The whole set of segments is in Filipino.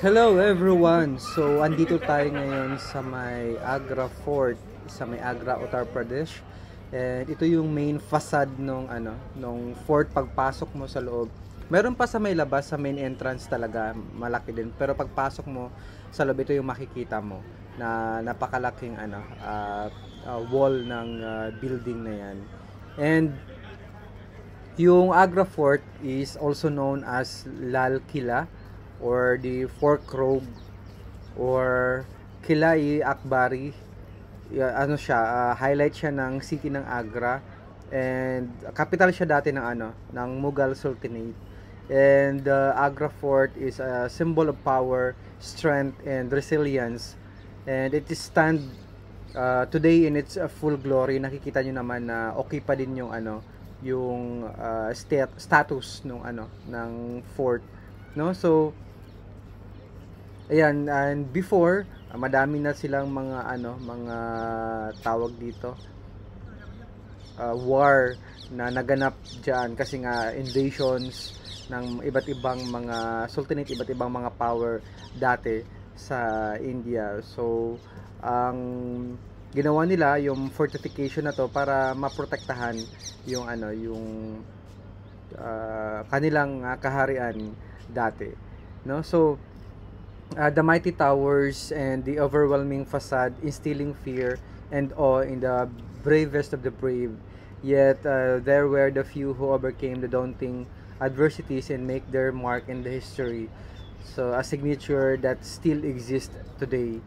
Hello everyone! So, andito tayo ngayon sa may Agra Fort, sa may Agra, Uttar Pradesh. And ito yung main facade nung fort pagpasok mo sa loob. Meron pa sa may labas, sa main entrance talaga, malaki din. Pero pagpasok mo sa loob, ito yung makikita mo na napakalaking wall ng building na yan. And yung Agra Fort is also known as Lal Killa or the Fork Road or Kilai Akbari. Highlight siya ng city ng Agra, and capital siya dati ng Mughal Sultanate. And Agra Fort is a symbol of power, strength and resilience, and it is stand today in its full glory. Nakikita nyo naman na okay pa din yung status ng fort, no? So ayan, and before madami na silang mga tawag dito, war na naganap diyan kasi nga invasions ng iba't ibang mga sultanate, iba't ibang mga power dati sa India. So ang ginawa nila yung fortification na to para maprotektahan yung kanilang kaharian dati, no? So the mighty towers and the overwhelming facade instilling fear and awe in the bravest of the brave. Yet there were the few who overcame the daunting adversities and make their mark in the history. So a signature that still exists today.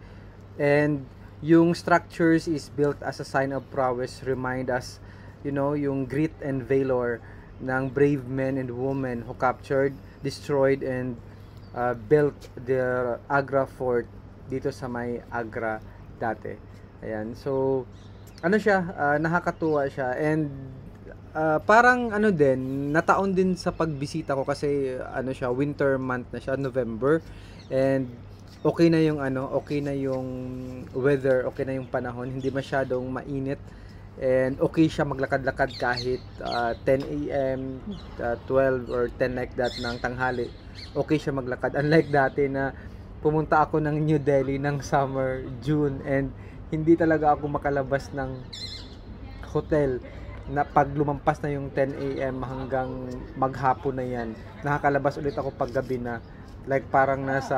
And yung structures is built as a sign of prowess, remind us, yung grit and valor ng brave men and women who captured, destroyed and built the Agra Fort dito sa may Agra dati. Ayan. So nakakatuwa siya, and parang din, nataon din sa pagbisita ko kasi winter month na siya, November, and okay na yung weather, okay na yung panahon, hindi masyadong mainit, and okay siya maglakad-lakad kahit 10 AM, 12 or 10 like that ng tanghali. Okay siya maglakad, unlike dati na pumunta ako ng New Delhi ng summer, June, and hindi talaga ako makalabas ng hotel na pag lumampas na yung 10 AM hanggang maghapon na yan. Nakakalabas ulit ako pag gabi na, like parang nasa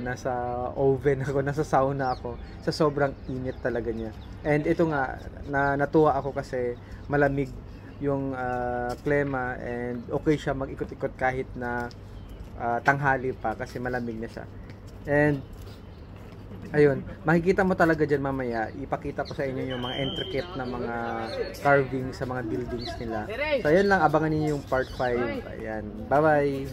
nasa oven ako, nasa sauna ako sa sobrang init talaga niya. And ito nga, natuwa ako kasi malamig yung klima, and okay siya mag-ikot-ikot kahit na tanghali pa kasi malamig na siya. And ayun, makikita mo talaga dyan mamaya, ipakita ko sa inyo yung mga intricate na mga carving sa mga buildings nila. So ayun lang, abangan niyo yung part 5. Ayan, bye bye.